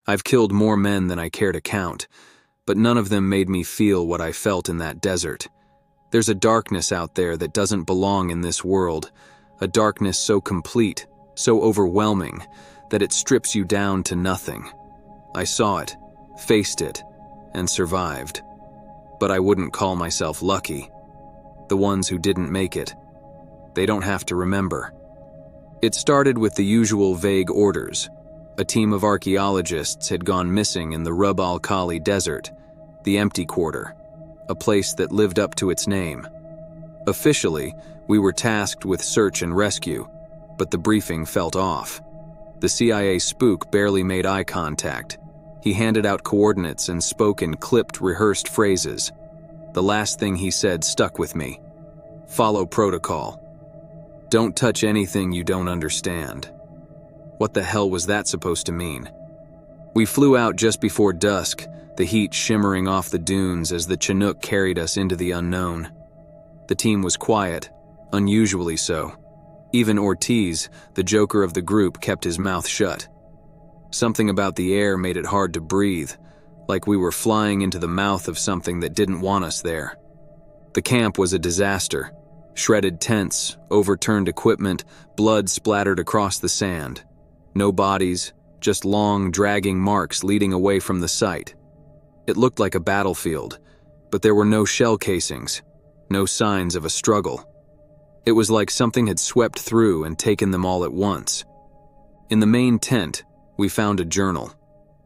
I've killed more men than I care to count, but none of them made me feel what I felt in that desert. There's a darkness out there that doesn't belong in this world, a darkness so complete, so overwhelming, that it strips you down to nothing. I saw it, faced it, and survived. But I wouldn't call myself lucky. The ones who didn't make it, they don't have to remember. It started with the usual vague orders. A team of archaeologists had gone missing in the Rub al Khali desert, the empty quarter, a place that lived up to its name. Officially, we were tasked with search and rescue, but the briefing felt off. The CIA spook barely made eye contact. He handed out coordinates and spoke in clipped, rehearsed phrases. The last thing he said stuck with me. Follow protocol. Don't touch anything you don't understand. What the hell was that supposed to mean? We flew out just before dusk, the heat shimmering off the dunes as the Chinook carried us into the unknown. The team was quiet, unusually so. Even Ortiz, the joker of the group, kept his mouth shut. Something about the air made it hard to breathe, like we were flying into the mouth of something that didn't want us there. The camp was a disaster. Shredded tents, overturned equipment, blood splattered across the sand. No bodies, just long, dragging marks leading away from the site. It looked like a battlefield, but there were no shell casings, no signs of a struggle. It was like something had swept through and taken them all at once. In the main tent, we found a journal.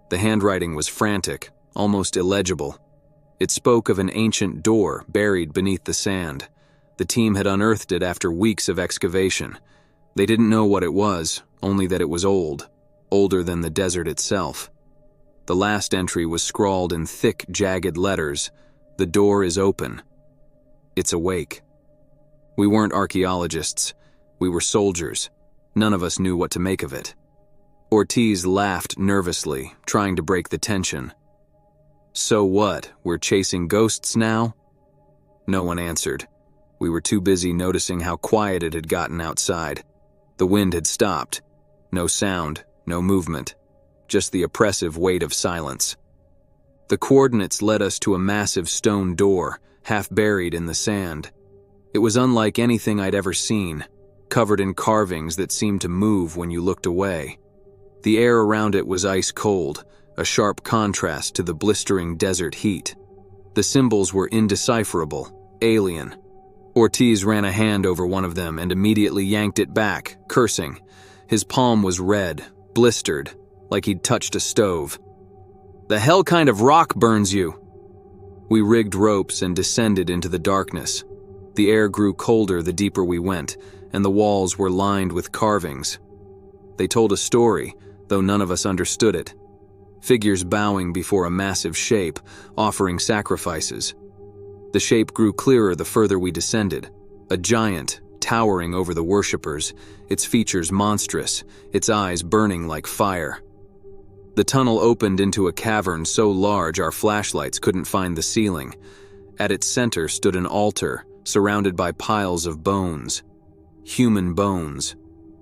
The handwriting was frantic, almost illegible. It spoke of an ancient door buried beneath the sand. The team had unearthed it after weeks of excavation. They didn't know what it was, only that it was old, older than the desert itself. The last entry was scrawled in thick, jagged letters. The door is open. It's awake. We weren't archaeologists. We were soldiers. None of us knew what to make of it. Ortiz laughed nervously, trying to break the tension. So what, we're chasing ghosts now? No one answered. We were too busy noticing how quiet it had gotten outside. The wind had stopped. No sound, no movement. Just the oppressive weight of silence. The coordinates led us to a massive stone door, half buried in the sand. It was unlike anything I'd ever seen, covered in carvings that seemed to move when you looked away. The air around it was ice cold, a sharp contrast to the blistering desert heat. The symbols were indecipherable, alien. Ortiz ran a hand over one of them and immediately yanked it back, cursing. His palm was red, blistered, like he'd touched a stove. "The hell kind of rock burns you?" We rigged ropes and descended into the darkness. The air grew colder the deeper we went, and the walls were lined with carvings. They told a story, though none of us understood it. Figures bowing before a massive shape, offering sacrifices. The shape grew clearer the further we descended, a giant, towering over the worshippers, its features monstrous, its eyes burning like fire. The tunnel opened into a cavern so large our flashlights couldn't find the ceiling. At its center stood an altar, surrounded by piles of bones. Human bones.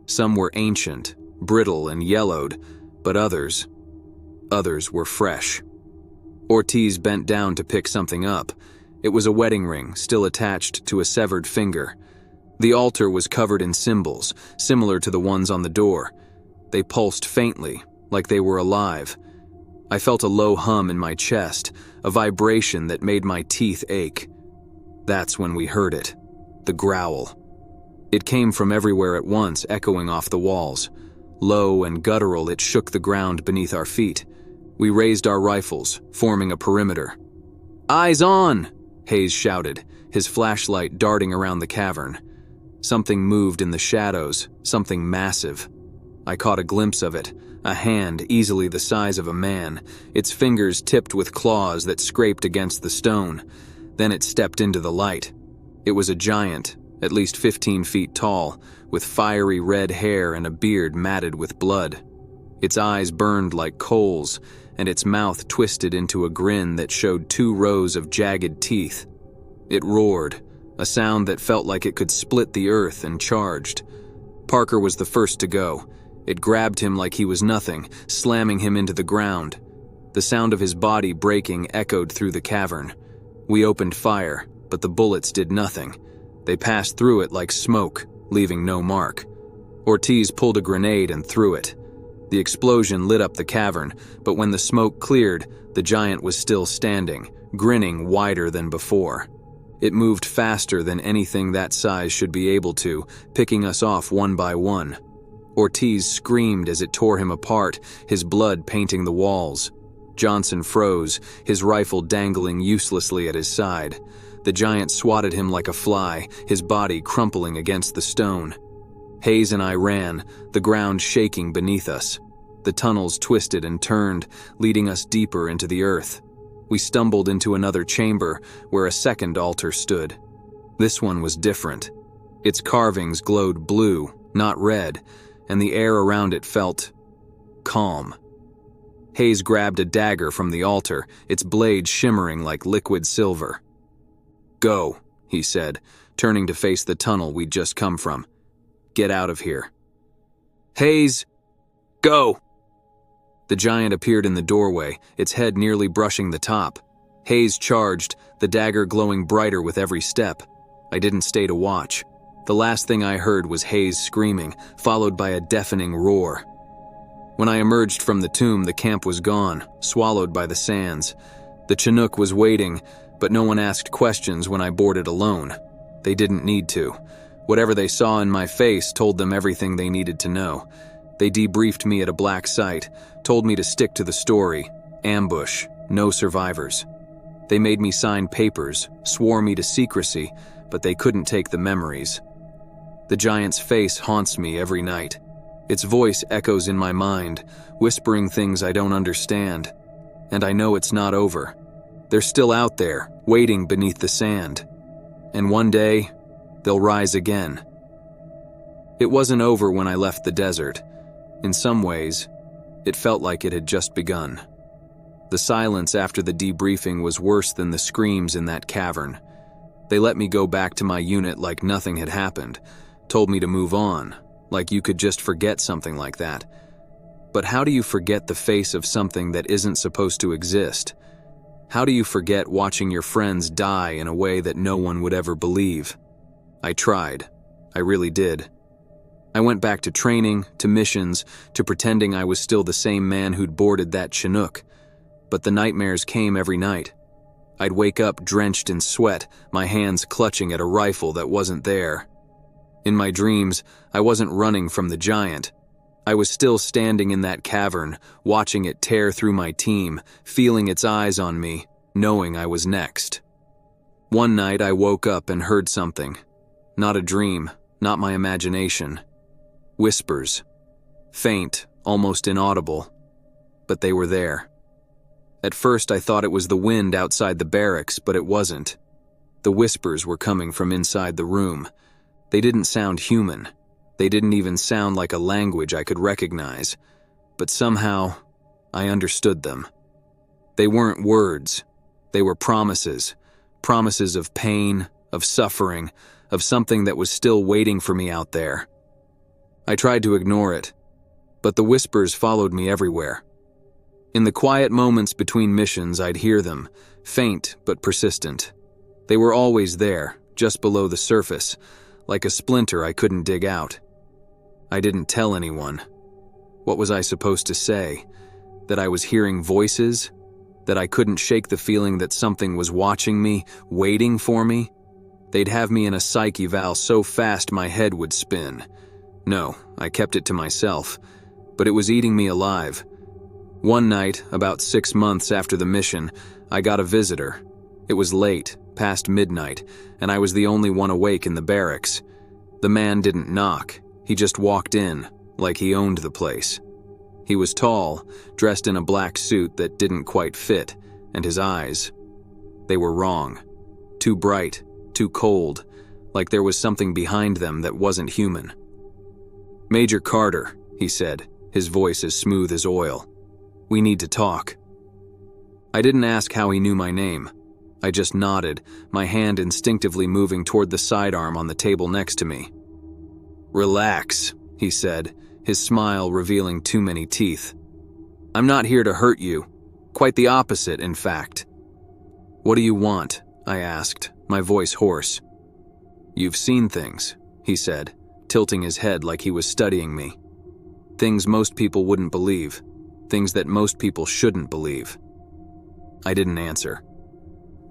Some were ancient, brittle and yellowed, but others were fresh. Ortiz bent down to pick something up. It was a wedding ring, still attached to a severed finger. The altar was covered in symbols, similar to the ones on the door. They pulsed faintly, like they were alive. I felt a low hum in my chest, a vibration that made my teeth ache. That's when we heard it, the growl. It came from everywhere at once, echoing off the walls. Low and guttural, it shook the ground beneath our feet. We raised our rifles, forming a perimeter. "Eyes on!" Hayes shouted, his flashlight darting around the cavern. Something moved in the shadows, something massive. I caught a glimpse of it, a hand easily the size of a man, its fingers tipped with claws that scraped against the stone. Then it stepped into the light. It was a giant, at least 15 feet tall, with fiery red hair and a beard matted with blood. Its eyes burned like coals, and its mouth twisted into a grin that showed 2 rows of jagged teeth. It roared, a sound that felt like it could split the earth, and charged. Parker was the first to go. It grabbed him like he was nothing, slamming him into the ground. The sound of his body breaking echoed through the cavern. We opened fire, but the bullets did nothing. They passed through it like smoke, leaving no mark. Ortiz pulled a grenade and threw it. The explosion lit up the cavern, but when the smoke cleared, the giant was still standing, grinning wider than before. It moved faster than anything that size should be able to, picking us off one by one. Ortiz screamed as it tore him apart, his blood painting the walls. Johnson froze, his rifle dangling uselessly at his side. The giant swatted him like a fly, his body crumpling against the stone. Hayes and I ran, the ground shaking beneath us. The tunnels twisted and turned, leading us deeper into the earth. We stumbled into another chamber, where a second altar stood. This one was different. Its carvings glowed blue, not red, and the air around it felt calm. Hayes grabbed a dagger from the altar, its blade shimmering like liquid silver. "Go," he said, turning to face the tunnel we'd just come from. "Get out of here." "Hayes, go!" The giant appeared in the doorway, its head nearly brushing the top. Hayes charged, the dagger glowing brighter with every step. I didn't stay to watch. The last thing I heard was Hayes screaming, followed by a deafening roar. When I emerged from the tomb, the camp was gone, swallowed by the sands. The Chinook was waiting, but no one asked questions when I boarded alone. They didn't need to. Whatever they saw in my face told them everything they needed to know. They debriefed me at a black site, told me to stick to the story, ambush, no survivors. They made me sign papers, swore me to secrecy, but they couldn't take the memories. The giant's face haunts me every night. Its voice echoes in my mind, whispering things I don't understand. And I know it's not over. They're still out there, waiting beneath the sand. And one day, they'll rise again. It wasn't over when I left the desert. In some ways, it felt like it had just begun. The silence after the debriefing was worse than the screams in that cavern. They let me go back to my unit like nothing had happened, told me to move on, like you could just forget something like that. But how do you forget the face of something that isn't supposed to exist? How do you forget watching your friends die in a way that no one would ever believe? I tried. I really did. I went back to training, to missions, to pretending I was still the same man who'd boarded that Chinook. But the nightmares came every night. I'd wake up drenched in sweat, my hands clutching at a rifle that wasn't there. In my dreams, I wasn't running from the giant. I was still standing in that cavern, watching it tear through my team, feeling its eyes on me, knowing I was next. One night I woke up and heard something. Not a dream, not my imagination. Whispers. Faint, almost inaudible. But they were there. At first I thought it was the wind outside the barracks, but it wasn't. The whispers were coming from inside the room. They didn't sound human. They didn't even sound like a language I could recognize. But somehow, I understood them. They weren't words. They were promises. Promises of pain, of suffering, of something that was still waiting for me out there. I tried to ignore it, but the whispers followed me everywhere. In the quiet moments between missions, I'd hear them, faint but persistent. They were always there, just below the surface, like a splinter I couldn't dig out. I didn't tell anyone. What was I supposed to say? That I was hearing voices? That I couldn't shake the feeling that something was watching me, waiting for me? They'd have me in a psych eval so fast my head would spin. No, I kept it to myself, but it was eating me alive. One night, about 6 months after the mission, I got a visitor. It was late, past midnight, and I was the only one awake in the barracks. The man didn't knock. He just walked in, like he owned the place. He was tall, dressed in a black suit that didn't quite fit, and his eyes, they were wrong. Too bright, too cold, like there was something behind them that wasn't human. "Major Carter," he said, his voice as smooth as oil. "We need to talk." I didn't ask how he knew my name. I just nodded, my hand instinctively moving toward the sidearm on the table next to me. "Relax," he said, his smile revealing too many teeth. "I'm not here to hurt you. Quite the opposite, in fact." "What do you want?" I asked, my voice hoarse. "You've seen things," he said, tilting his head like he was studying me. "Things most people wouldn't believe. Things that most people shouldn't believe." I didn't answer.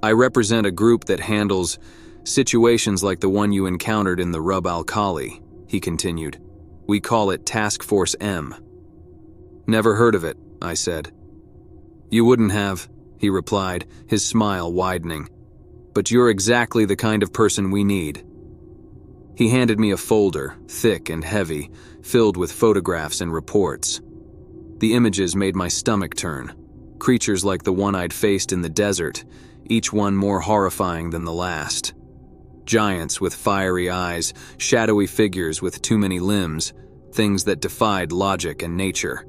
"I represent a group that handles situations like the one you encountered in the Rub al Khali," he continued. "We call it Task Force M." "Never heard of it," I said. "You wouldn't have," he replied, his smile widening. "But you're exactly the kind of person we need." He handed me a folder, thick and heavy, filled with photographs and reports. The images made my stomach turn. Creatures like the one I'd faced in the desert, each one more horrifying than the last. Giants with fiery eyes, shadowy figures with too many limbs, things that defied logic and nature.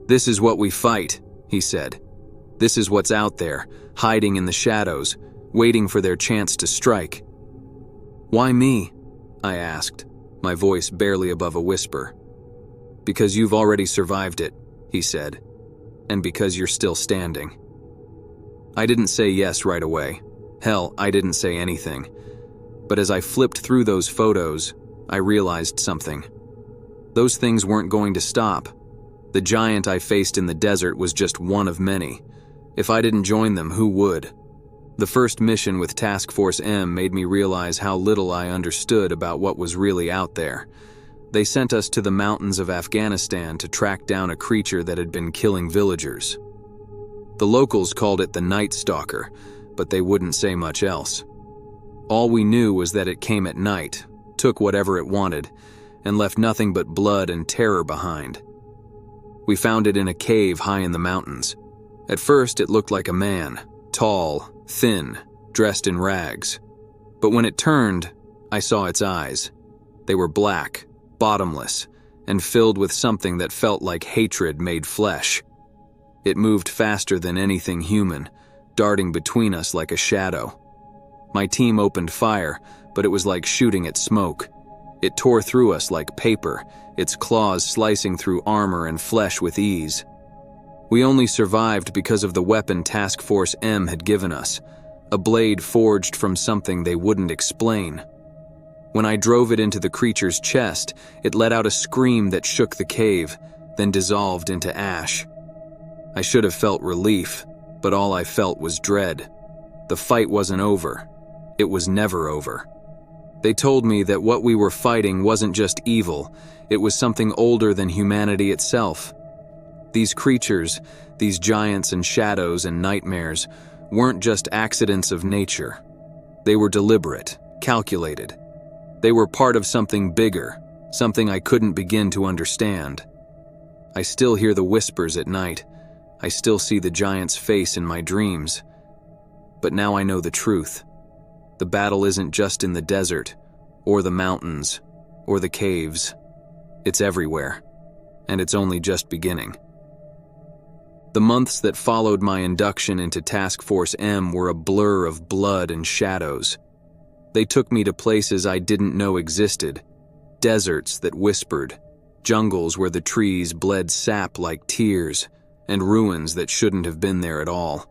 "This is what we fight," he said. "This is what's out there, hiding in the shadows, waiting for their chance to strike." "Why me?" I asked, my voice barely above a whisper. "Because you've already survived it," he said, "and because you're still standing." I didn't say yes right away. Hell, I didn't say anything. But as I flipped through those photos, I realized something. Those things weren't going to stop. The giant I faced in the desert was just one of many. If I didn't join them, who would? The first mission with Task Force M made me realize how little I understood about what was really out there. They sent us to the mountains of Afghanistan to track down a creature that had been killing villagers. The locals called it the Night Stalker, but they wouldn't say much else. All we knew was that it came at night, took whatever it wanted, and left nothing but blood and terror behind. We found it in a cave high in the mountains. At first, it looked like a man, tall, thin, dressed in rags. But when it turned, I saw its eyes. They were black, bottomless, and filled with something that felt like hatred made flesh. It moved faster than anything human, darting between us like a shadow. My team opened fire, but it was like shooting at smoke. It tore through us like paper, its claws slicing through armor and flesh with ease. We only survived because of the weapon Task Force M had given us, a blade forged from something they wouldn't explain. When I drove it into the creature's chest, it let out a scream that shook the cave, then dissolved into ash. I should have felt relief, but all I felt was dread. The fight wasn't over. It was never over. They told me that what we were fighting wasn't just evil, it was something older than humanity itself. These creatures, these giants and shadows and nightmares, weren't just accidents of nature. They were deliberate, calculated. They were part of something bigger, something I couldn't begin to understand. I still hear the whispers at night. I still see the giant's face in my dreams. But now I know the truth. The battle isn't just in the desert, or the mountains, or the caves. It's everywhere, and it's only just beginning. The months that followed my induction into Task Force M were a blur of blood and shadows. They took me to places I didn't know existed, deserts that whispered, jungles where the trees bled sap like tears, and ruins that shouldn't have been there at all.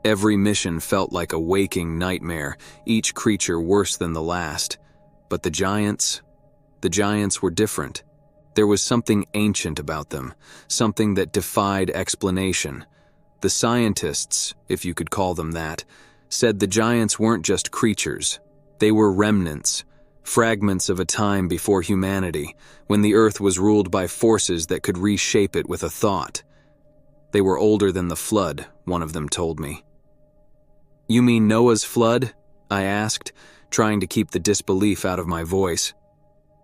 Every mission felt like a waking nightmare, each creature worse than the last. But the giants were different. There was something ancient about them, something that defied explanation. The scientists, if you could call them that, said the giants weren't just creatures. They were remnants, fragments of a time before humanity, when the earth was ruled by forces that could reshape it with a thought. They were older than the flood, one of them told me. "You mean Noah's flood?" I asked, trying to keep the disbelief out of my voice.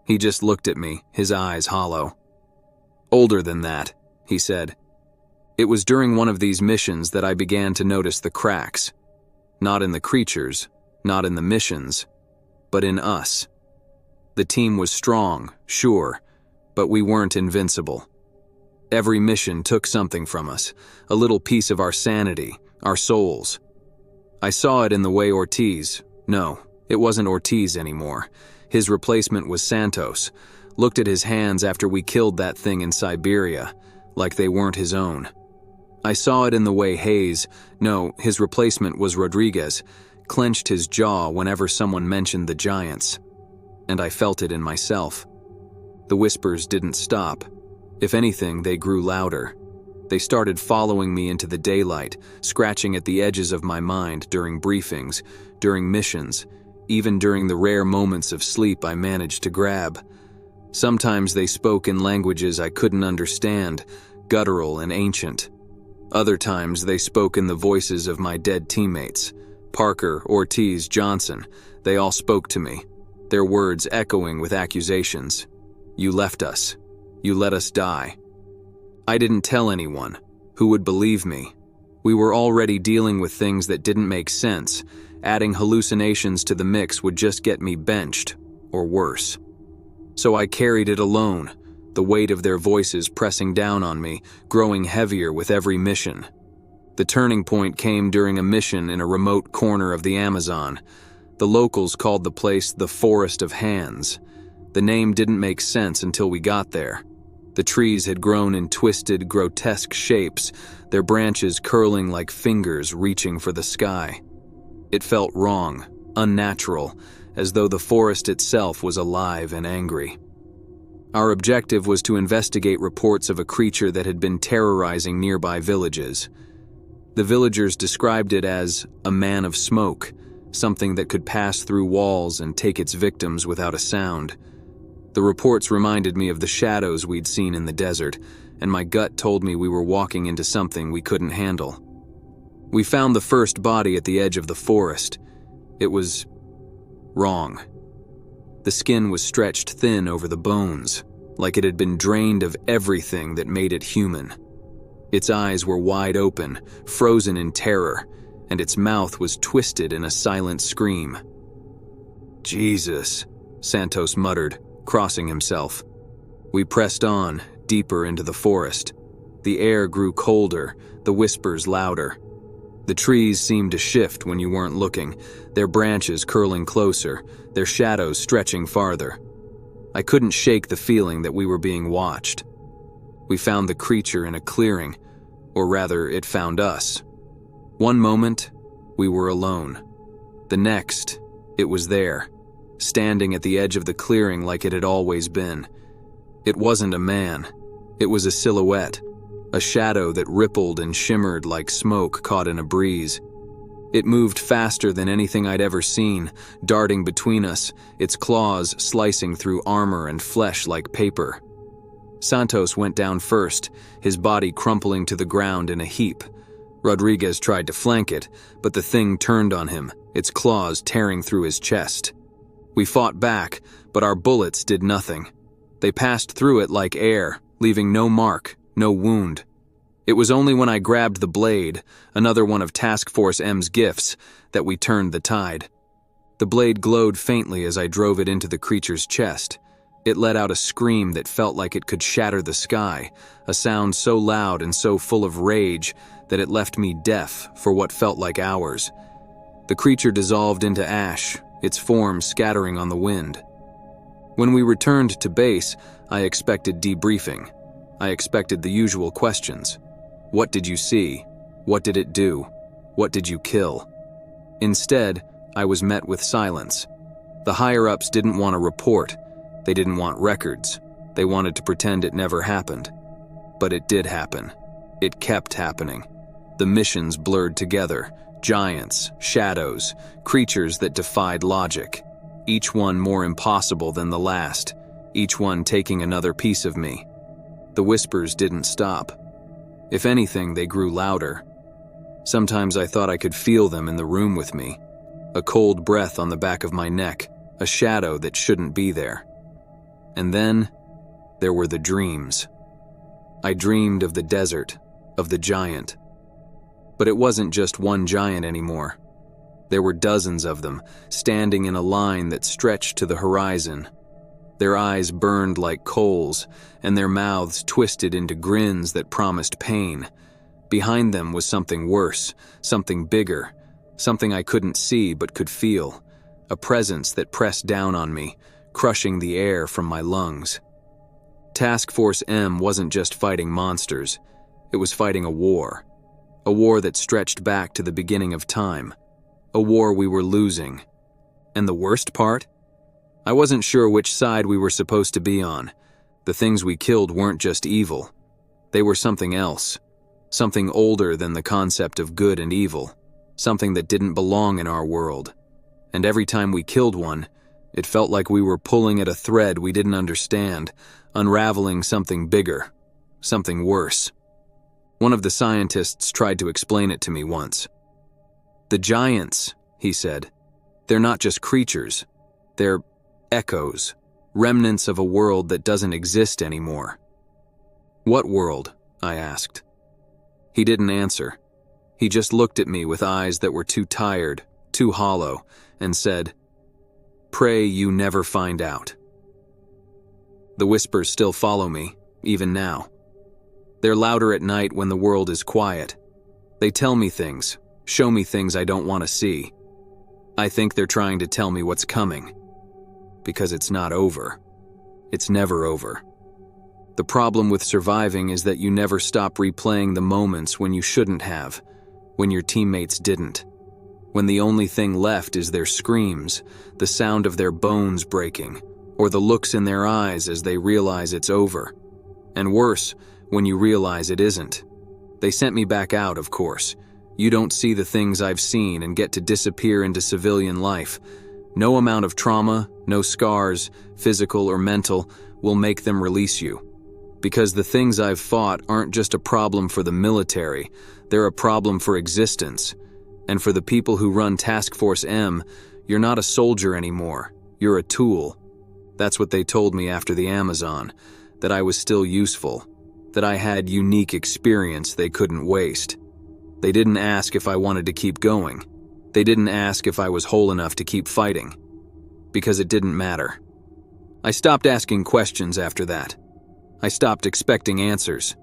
He just looked at me, his eyes hollow. "Older than that," he said. It was during one of these missions that I began to notice the cracks. Not in the creatures, not in the missions, but in us. The team was strong, sure, but we weren't invincible. Every mission took something from us, a little piece of our sanity, our souls. I saw it in the way Ortiz, no, it wasn't Ortiz anymore. His replacement was Santos, looked at his hands after we killed that thing in Siberia, like they weren't his own. I saw it in the way Hayes, no, his replacement was Rodriguez, clenched his jaw whenever someone mentioned the giants. And I felt it in myself. The whispers didn't stop. If anything, they grew louder. They started following me into the daylight, scratching at the edges of my mind during briefings, during missions, even during the rare moments of sleep I managed to grab. Sometimes they spoke in languages I couldn't understand, guttural and ancient. Other times they spoke in the voices of my dead teammates. Parker, Ortiz, Johnson, they all spoke to me, their words echoing with accusations. You left us. You let us die. I didn't tell anyone. Who would believe me? We were already dealing with things that didn't make sense. Adding hallucinations to the mix would just get me benched, or worse. So I carried it alone, the weight of their voices pressing down on me, growing heavier with every mission. The turning point came during a mission in a remote corner of the Amazon. The locals called the place the Forest of Hands. The name didn't make sense until we got there. The trees had grown in twisted, grotesque shapes, their branches curling like fingers reaching for the sky. It felt wrong, unnatural, as though the forest itself was alive and angry. Our objective was to investigate reports of a creature that had been terrorizing nearby villages. The villagers described it as a man of smoke, something that could pass through walls and take its victims without a sound. The reports reminded me of the shadows we'd seen in the desert, and my gut told me we were walking into something we couldn't handle. We found the first body at the edge of the forest. It was wrong. The skin was stretched thin over the bones, like it had been drained of everything that made it human. Its eyes were wide open, frozen in terror, and its mouth was twisted in a silent scream. Jesus, Santos muttered, crossing himself. We pressed on, deeper into the forest. The air grew colder, the whispers louder. The trees seemed to shift when you weren't looking, their branches curling closer, their shadows stretching farther. I couldn't shake the feeling that we were being watched. We found the creature in a clearing, or rather, it found us. One moment, we were alone. The next, it was there, standing at the edge of the clearing like it had always been. It wasn't a man. It was a silhouette, a shadow that rippled and shimmered like smoke caught in a breeze. It moved faster than anything I'd ever seen, darting between us, its claws slicing through armor and flesh like paper. Santos went down first, his body crumpling to the ground in a heap. Rodriguez tried to flank it, but the thing turned on him, its claws tearing through his chest. We fought back, but our bullets did nothing. They passed through it like air, leaving no mark, no wound. It was only when I grabbed the blade, another one of Task Force M's gifts, that we turned the tide. The blade glowed faintly as I drove it into the creature's chest. It let out a scream that felt like it could shatter the sky, a sound so loud and so full of rage that it left me deaf for what felt like hours. The creature dissolved into ash, its form scattering on the wind. When we returned to base, I expected debriefing. I expected the usual questions. What did you see? What did it do? What did you kill? Instead, I was met with silence. The higher-ups didn't want a report. They didn't want records. They wanted to pretend it never happened. But it did happen. It kept happening. The missions blurred together. Giants, shadows, creatures that defied logic. Each one more impossible than the last. Each one taking another piece of me. The whispers didn't stop. If anything, they grew louder. Sometimes I thought I could feel them in the room with me. A cold breath on the back of my neck, a shadow that shouldn't be there. And then, there were the dreams. I dreamed of the desert, of the giant. But it wasn't just one giant anymore. There were dozens of them, standing in a line that stretched to the horizon. Their eyes burned like coals, and their mouths twisted into grins that promised pain. Behind them was something worse, something bigger, something I couldn't see but could feel. A presence that pressed down on me, crushing the air from my lungs. Task Force M wasn't just fighting monsters, it was fighting a war that stretched back to the beginning of time, a war we were losing. And the worst part? I wasn't sure which side we were supposed to be on. The things we killed weren't just evil. They were something else, something older than the concept of good and evil, something that didn't belong in our world. And every time we killed one, it felt like we were pulling at a thread we didn't understand, unraveling something bigger, something worse. One of the scientists tried to explain it to me once. The giants, he said, they're not just creatures. They're echoes, remnants of a world that doesn't exist anymore. What world? I asked. He didn't answer. He just looked at me with eyes that were too tired, too hollow, and said, "Pray you never find out." The whispers still follow me, even now. They're louder at night when the world is quiet. They tell me things, show me things I don't want to see. I think they're trying to tell me what's coming. Because it's not over. It's never over. The problem with surviving is that you never stop replaying the moments when you shouldn't have, when your teammates didn't. When the only thing left is their screams, the sound of their bones breaking, or the looks in their eyes as they realize it's over. And worse, when you realize it isn't. They sent me back out, of course. You don't see the things I've seen and get to disappear into civilian life. No amount of trauma, no scars, physical or mental, will make them release you. Because the things I've fought aren't just a problem for the military, they're a problem for existence. And for the people who run Task Force M, you're not a soldier anymore, you're a tool. That's what they told me after the Amazon, that I was still useful, that I had unique experience they couldn't waste. They didn't ask if I wanted to keep going. They didn't ask if I was whole enough to keep fighting. Because it didn't matter. I stopped asking questions after that. I stopped expecting answers.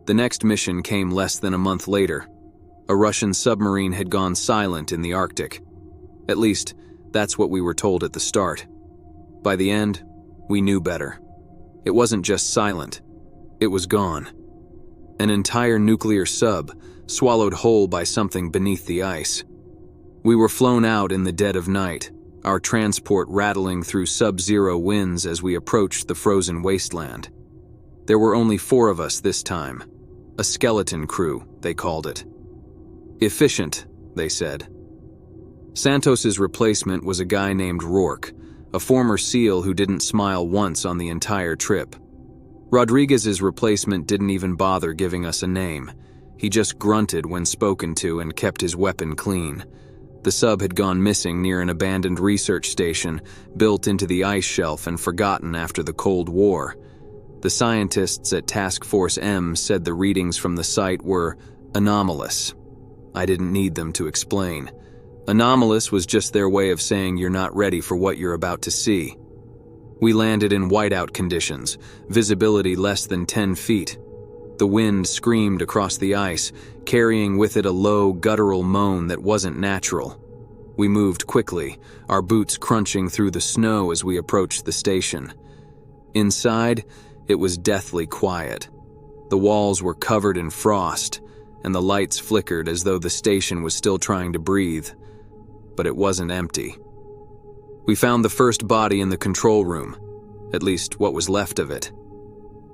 The next mission came less than a month later. A Russian submarine had gone silent in the Arctic. At least, that's what we were told at the start. By the end, we knew better. It wasn't just silent. It was gone. An entire nuclear sub, swallowed whole by something beneath the ice. We were flown out in the dead of night, our transport rattling through sub-zero winds as we approached the frozen wasteland. There were only 4 of us this time. A skeleton crew, they called it. Efficient, they said. Santos's replacement was a guy named Rourke, a former SEAL who didn't smile once on the entire trip. Rodriguez's replacement didn't even bother giving us a name. He just grunted when spoken to and kept his weapon clean. The sub had gone missing near an abandoned research station built into the ice shelf and forgotten after the Cold War. The scientists at Task Force M said the readings from the site were anomalous. I didn't need them to explain. Anomalous was just their way of saying you're not ready for what you're about to see. We landed in whiteout conditions, visibility less than 10 feet. The wind screamed across the ice, carrying with it a low, guttural moan that wasn't natural. We moved quickly, our boots crunching through the snow as we approached the station. Inside, it was deathly quiet. The walls were covered in frost, and the lights flickered as though the station was still trying to breathe. But it wasn't empty. We found the first body in the control room, at least what was left of it.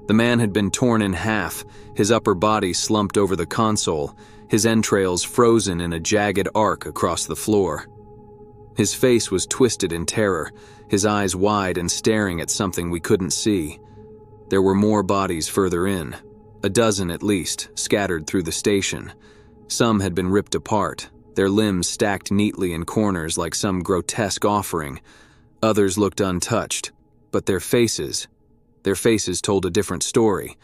The man had been torn in half, his upper body slumped over the console, his entrails frozen in a jagged arc across the floor. His face was twisted in terror, his eyes wide and staring at something we couldn't see. There were more bodies further in, a dozen at least, scattered through the station. Some had been ripped apart, their limbs stacked neatly in corners like some grotesque offering. Others looked untouched, but their faces told a different story.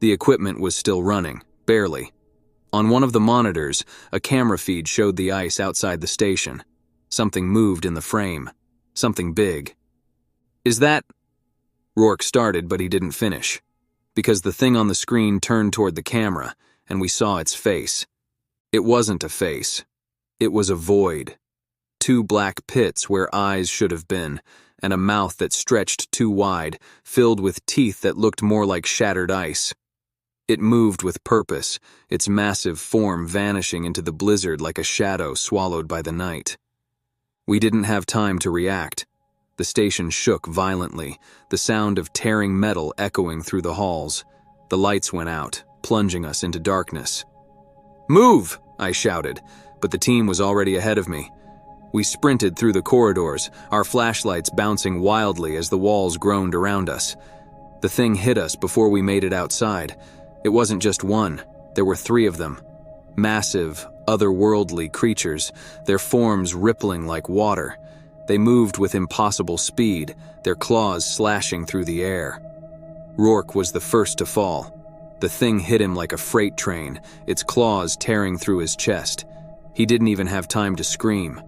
The equipment was still running, barely. On one of the monitors, a camera feed showed the ice outside the station. Something moved in the frame. Something big. "Is that—" Rourke started, but he didn't finish. Because the thing on the screen turned toward the camera, and we saw its face. It wasn't a face. It was a void. 2 black pits where eyes should have been, and a mouth that stretched too wide, filled with teeth that looked more like shattered ice. It moved with purpose, its massive form vanishing into the blizzard like a shadow swallowed by the night. We didn't have time to react. The station shook violently, the sound of tearing metal echoing through the halls. The lights went out, plunging us into darkness. "Move!" I shouted, but the team was already ahead of me. We sprinted through the corridors, our flashlights bouncing wildly as the walls groaned around us. The thing hit us before we made it outside. It wasn't just one, there were 3 of them. Massive, otherworldly creatures, their forms rippling like water. They moved with impossible speed, their claws slashing through the air. Rourke was the first to fall. The thing hit him like a freight train, its claws tearing through his chest. He didn't even have time to scream.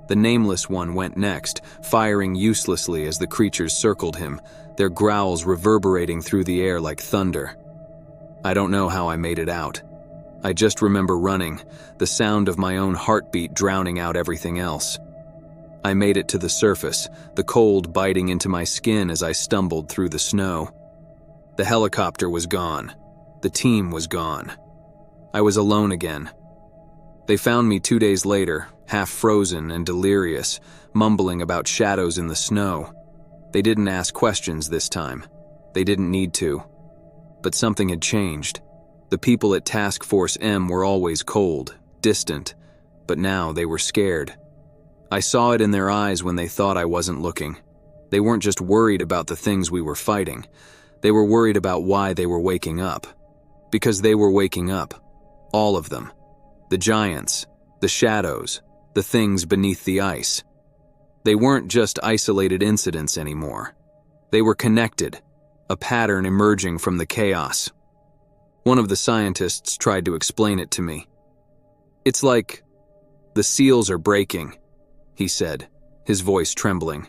The nameless one went next, firing uselessly as the creatures circled him, their growls reverberating through the air like thunder. I don't know how I made it out. I just remember running, the sound of my own heartbeat drowning out everything else. I made it to the surface, the cold biting into my skin as I stumbled through the snow. The helicopter was gone. The team was gone. I was alone again. They found me 2 days later, half frozen and delirious, mumbling about shadows in the snow. They didn't ask questions this time. They didn't need to. But something had changed. The people at Task Force M were always cold, distant, but now they were scared. I saw it in their eyes when they thought I wasn't looking. They weren't just worried about the things we were fighting. They were worried about why they were waking up. Because they were waking up. All of them. The giants, the shadows, the things beneath the ice. They weren't just isolated incidents anymore. They were connected, a pattern emerging from the chaos. One of the scientists tried to explain it to me. "It's like the seals are breaking," he said, his voice trembling.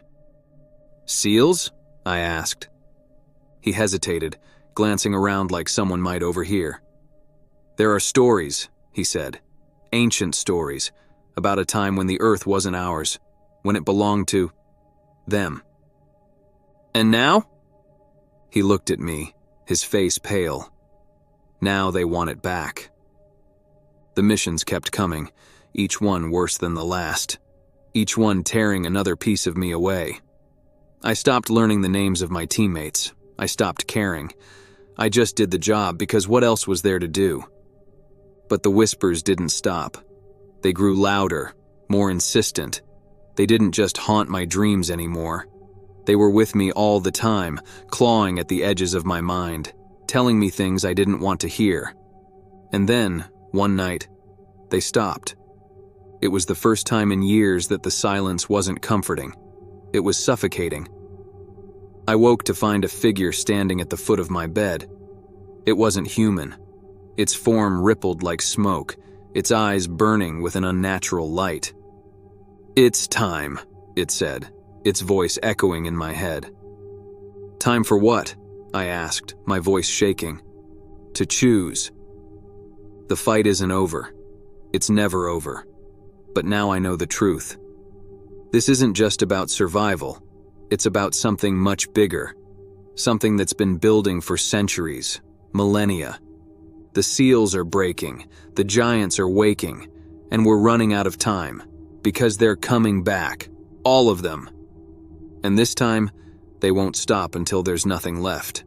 "Seals?" I asked. He hesitated, glancing around like someone might overhear. "There are stories," he said, "ancient stories, about a time when the earth wasn't ours, when it belonged to them. And now?" He looked at me, his face pale. "Now they want it back." The missions kept coming, each one worse than the last, each one tearing another piece of me away. I stopped learning the names of my teammates. I stopped caring. I just did the job because what else was there to do? But the whispers didn't stop. They grew louder, more insistent. They didn't just haunt my dreams anymore. They were with me all the time, clawing at the edges of my mind, telling me things I didn't want to hear. And then, one night, they stopped. It was the first time in years that the silence wasn't comforting. It was suffocating. I woke to find a figure standing at the foot of my bed. It wasn't human. Its form rippled like smoke, its eyes burning with an unnatural light. "It's time," it said, its voice echoing in my head. "Time for what?" I asked, my voice shaking. "To choose. The fight isn't over. It's never over. But now I know the truth. This isn't just about survival. It's about something much bigger. Something that's been building for centuries, millennia. The seals are breaking, the giants are waking, and we're running out of time, because they're coming back, all of them. And this time, they won't stop until there's nothing left."